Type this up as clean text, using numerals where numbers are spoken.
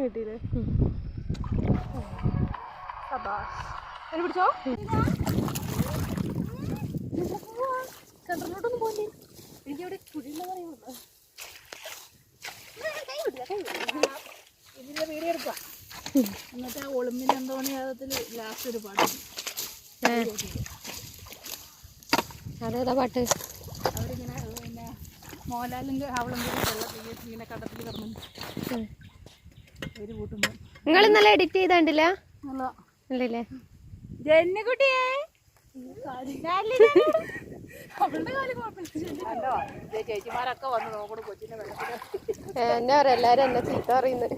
കിട്ടിയില്ലേ? പിടിച്ചോ. കണ്ടറിലോട്ടൊന്നും പോലെ എനിക്കവിടെ കുഴിയെന്ന് പറയുന്നത് ഇതിന്റെ വീഡിയോ എടുക്കാം. എന്നിട്ട് ആ ഒളിമ്പിന് എന്തോണിയാകത്തിൽ ലാസ്റ്റ് ഒരു പാട്ട്. അതേതാ പാട്ട്? അവരിങ്ങനെ പിന്നെ മോഹൻലാലിൻ്റെ അവളും കൂടി വെള്ളത്തിൽ ഇങ്ങനെ കണ്ടത്തിൽ കിടന്നു ഒരു കൂട്ടുമ്പോൾ. നിങ്ങൾ ഇന്നലെ എഡിറ്റ് ചെയ്താണ്ടില്ല? അല്ലേ ജെന്നിക്കുട്ടിയെ അവളുടെ കാര്യം കുഴപ്പമില്ല. ചേച്ചിമാരൊക്കെ വന്ന് നോക്കണം കൊച്ചിന്റെ വെള്ളത്തിൽ. എന്നെ പറയാം എല്ലാരും എന്നെ ചീത്ത പറയുന്നത്.